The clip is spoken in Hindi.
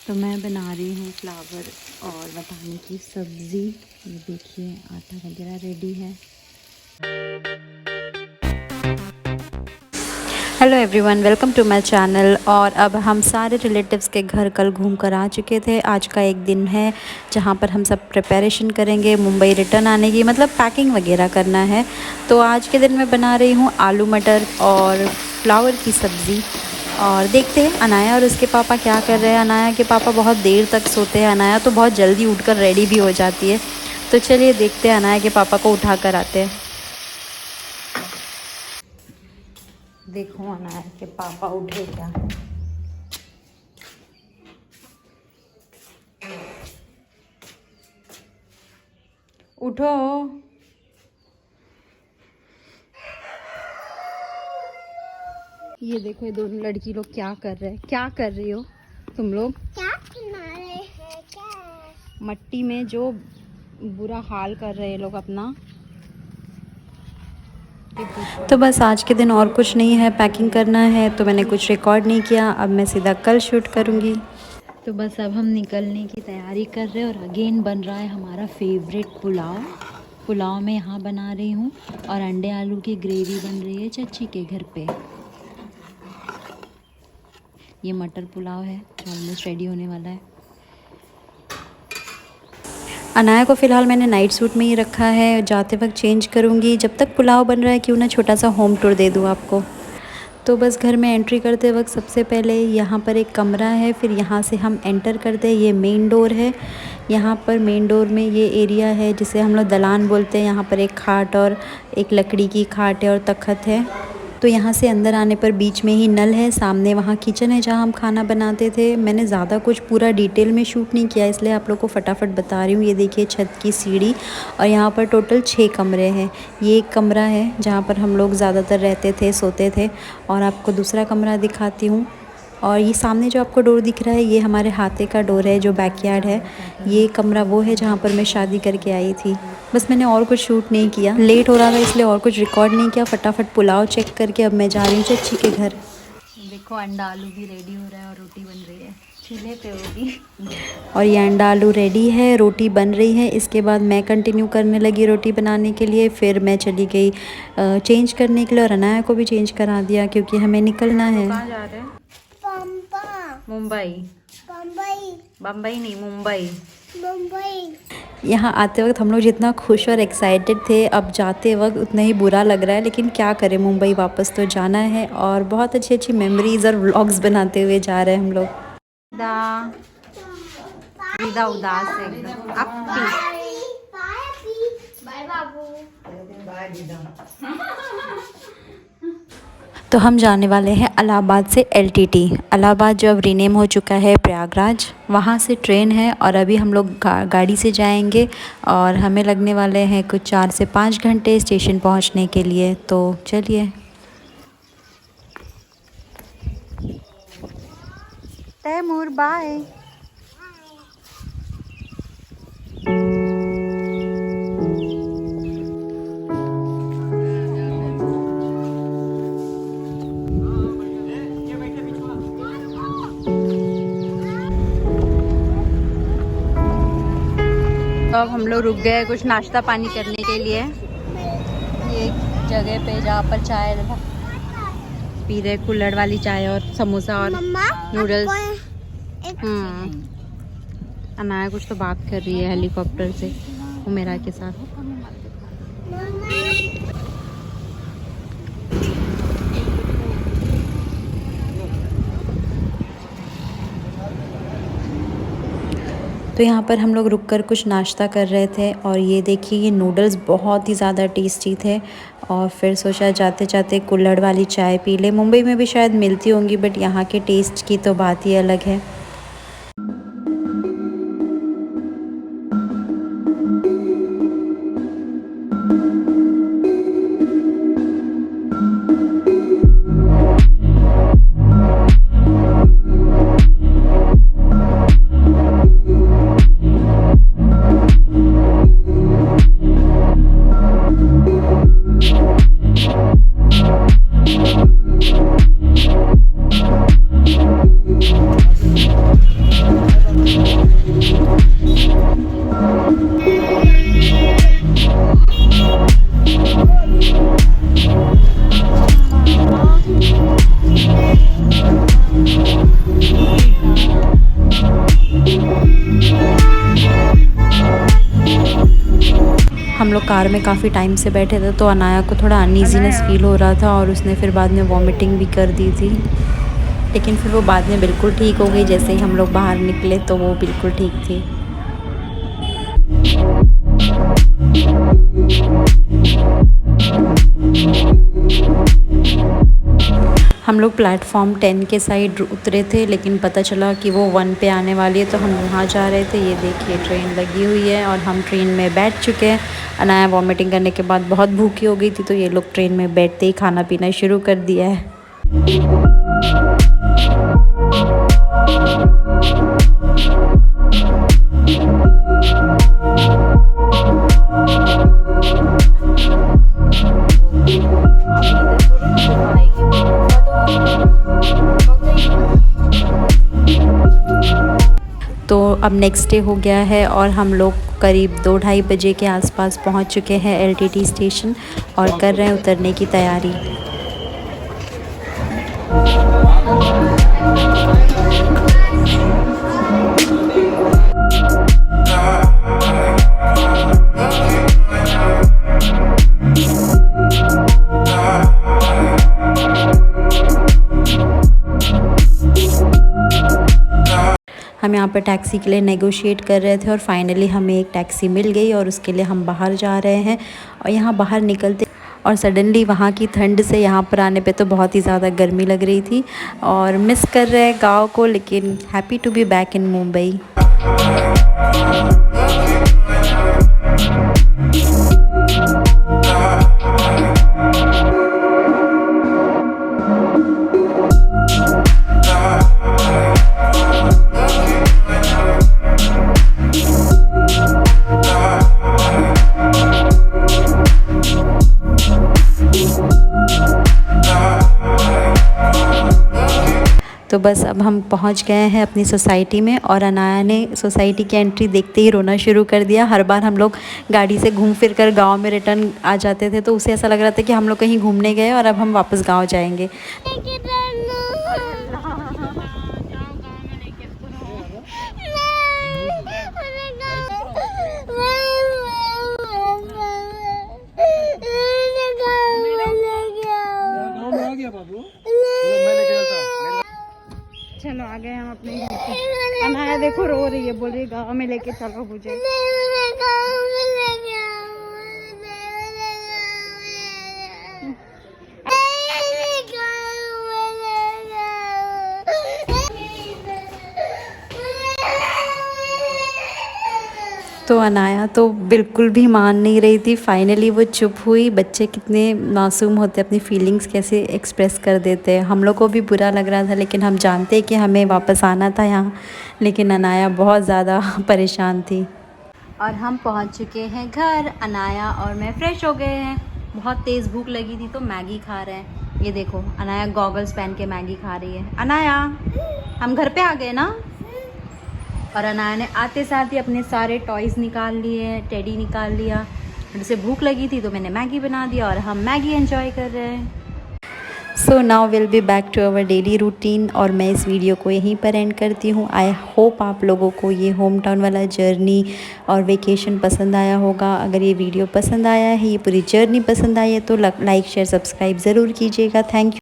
तो मैं बना रही हूँ फ्लावर और बताने की सब्ज़ी। ये देखिए आटा वगैरह रेडी है। Hello everyone, welcome to my channel. और अब हम सारे रिलेटिव्स के घर कल घूम कर आ चुके थे। आज का एक दिन है जहाँ पर हम सब प्रिपरेशन करेंगे मुंबई रिटर्न आने की, मतलब पैकिंग वगैरह करना है। तो आज के दिन मैं बना रही हूँ आलू मटर और फ्लावर की सब्ज़ी। और देखते हैं अनाया और उसके पापा क्या कर रहे हैं। अनाया के पापा बहुत देर तक सोते हैं, अनाया तो बहुत जल्दी उठकर रेडी भी हो जाती है। तो चलिए देखते हैं, अनाया के पापा को उठा कर आते हैं। देखो अनाया के पापा उठे क्या। उठो। ये देखो ये दोनों लड़की लोग क्या कर रहे हैं। क्या कर रही हो तुम लोग? क्या बना रहे हैं? क्या मट्टी में जो बुरा हाल कर रहे हैं लोग अपना। तो बस आज के दिन और कुछ नहीं है, पैकिंग करना है। तो मैंने कुछ रिकॉर्ड नहीं किया, अब मैं सीधा कल शूट करूँगी। तो बस अब हम निकलने की तैयारी कर रहे हैं। और अगेन बन रहा है हमारा फेवरेट पुलाव। पुलाव में यहाँ बना रही हूँ और अंडे आलू की ग्रेवी बन रही है चाची के घर पे। ये मटर पुलाव है जो ऑलमोस्ट रेडी होने वाला है। अनाया को फ़िलहाल मैंने नाइट सूट में ही रखा है, जाते वक्त चेंज करूँगी। जब तक पुलाव बन रहा है क्यों ना छोटा सा होम टूर दे दूँ आपको। तो बस घर में एंट्री करते वक्त सबसे पहले यहाँ पर एक कमरा है, फिर यहाँ से हम एंटर करते हैं। ये मेन डोर है। यहाँ पर मेन डोर में ये एरिया है जिसे हम लोग दलान बोलते हैं। यहाँ पर एक खाट और एक लकड़ी की खाट है और तख्त है। तो यहाँ से अंदर आने पर बीच में ही नल है, सामने वहाँ किचन है जहाँ हम खाना बनाते थे। मैंने ज़्यादा कुछ पूरा डिटेल में शूट नहीं किया, इसलिए आप लोग को फटाफट बता रही हूँ। ये देखिए छत की सीढ़ी। और यहाँ पर टोटल 6 कमरे हैं। ये एक कमरा है जहाँ पर हम लोग ज़्यादातर रहते थे, सोते थे। और आपको दूसरा कमरा दिखाती हूँ। और ये सामने जो आपको डोर दिख रहा है ये हमारे हाथे का डोर है जो बैकयार्ड है। ये कमरा वो है जहाँ पर मैं शादी करके आई थी। बस मैंने और कुछ शूट नहीं किया, लेट हो रहा था इसलिए और कुछ रिकॉर्ड नहीं किया। फटाफट पुलाव चेक करके अब मैं जा रही हूँ चाची के घर। देखो अंडा आलू भी रेडी हो रहा है और रोटी बन रही है चूल्हे पे होगी। और ये अंडा आलू रेडी है, रोटी बन रही है। इसके बाद मैं कंटिन्यू करने लगी रोटी बनाने के लिए। फिर मैं चली गई चेंज करने के लिए और अनाया को भी चेंज करा दिया क्योंकि हमें निकलना है। कहाँ जा रहे हैं? मुंबई। बम्बई नहीं, मुंबई। यहाँ आते वक्त हम लोग जितना खुश और एक्साइटेड थे, अब जाते वक्त उतना ही बुरा लग रहा है। लेकिन क्या करें, मुंबई वापस तो जाना है। और बहुत अच्छी अच्छी मेमोरीज और व्लॉग्स बनाते हुए जा रहे हैं हम लोग। विदा उदास है एकदम। बाय बाबू। तो हम जाने वाले हैं इलाहाबाद से LTT। इलाहाबाद जो अब रीनेम हो चुका है प्रयागराज, वहाँ से ट्रेन है। और अभी हम लोग गाड़ी से जाएंगे और हमें लगने वाले हैं कुछ 4 से 5 घंटे स्टेशन पहुँचने के लिए। तो चलिए। तैमूर बाय। अब हम लोग रुक गए कुछ नाश्ता पानी करने के लिए। ये एक जगह पे जहाँ पर चाय पी रहे, कुल्हड़ वाली चाय और समोसा और नूडल्स। अनाया कुछ तो बात कर रही है हेलीकॉप्टर से उमेरा के साथ। तो यहाँ पर हम लोग रुककर कुछ नाश्ता कर रहे थे। और ये देखिए ये नूडल्स बहुत ही ज़्यादा टेस्टी थे। और फिर सोचा जाते जाते कुल्हड़ वाली चाय पी ले। मुंबई में भी शायद मिलती होंगी बट यहाँ के टेस्ट की तो बात ही अलग है। हम लोग कार में काफ़ी टाइम से बैठे थे तो अनाया को थोड़ा अनईजीनेस फील हो रहा था और उसने फिर बाद में वॉमिटिंग भी कर दी थी, लेकिन फिर वो बाद में बिल्कुल ठीक हो गई। जैसे ही हम लोग बाहर निकले तो वो बिल्कुल ठीक थी। हम लोग प्लेटफॉर्म 10 के साइड उतरे थे, लेकिन पता चला कि वो 1 पे आने वाली है तो हम वहाँ जा रहे थे। ये देखिए ट्रेन लगी हुई है और हम ट्रेन में बैठ चुके हैं। अनाया वॉमिटिंग करने के बाद बहुत भूखी हो गई थी तो ये लोग ट्रेन में बैठते ही खाना पीना शुरू कर दिया है। तो अब नेक्स्ट डे हो गया है और हम लोग करीब 2-2:30 बजे के आसपास पहुंच चुके हैं एलटीटी स्टेशन और कर रहे हैं उतरने की तैयारी। हम यहाँ पर टैक्सी के लिए नेगोशिएट कर रहे थे और फाइनली हमें एक टैक्सी मिल गई और उसके लिए हम बाहर जा रहे हैं। और यहाँ बाहर निकलते और सडनली वहाँ की ठंड से यहाँ पर आने पे तो बहुत ही ज़्यादा गर्मी लग रही थी और मिस कर रहे हैं गाँव को, लेकिन happy to be back in Mumbai. तो बस अब हम पहुंच गए हैं अपनी सोसाइटी में और अनाया ने सोसाइटी की एंट्री देखते ही रोना शुरू कर दिया। हर बार हम लोग गाड़ी से घूम फिर कर गाँव में रिटर्न आ जाते थे तो उसे ऐसा लग रहा था कि हम लोग कहीं घूमने गए और अब हम वापस गाँव जाएंगे। चलो आ गए हम अपने घर पे। अनाया देखो रो रही है, बोल रही है गाँव में लेके चलो मुझे। तो अनाया तो बिल्कुल भी मान नहीं रही थी। फाइनली वो चुप हुई। बच्चे कितने मासूम होते, अपनी फीलिंग्स कैसे एक्सप्रेस कर देते हैं। हम लोग को भी बुरा लग रहा था लेकिन हम जानते हैं कि हमें वापस आना था यहाँ, लेकिन अनाया बहुत ज़्यादा परेशान थी। और हम पहुँच चुके हैं घर। अनाया और मैं फ़्रेश हो गए हैं। बहुत तेज़ भूख लगी थी तो मैगी खा रहे हैं। ये देखो अनाया गॉगल्स पहन के मैगी खा रही है। अनाया हम घर पे आ गए ना। और अनाया ने आते साथ ही अपने सारे टॉयज़ निकाल लिए, टेडी निकाल लिया। उसे भूख लगी थी तो मैंने मैगी बना दिया और हम मैगी एंजॉय कर रहे हैं। So now will be back to our daily routine और मैं इस वीडियो को यहीं पर एंड करती हूँ। आई होप आप लोगों को ये होम टाउन वाला जर्नी और वेकेशन पसंद आया होगा। अगर ये वीडियो पसंद आया है, ये पूरी जर्नी पसंद आई है तो लाइक शेयर सब्सक्राइब ज़रूर कीजिएगा। Thank you.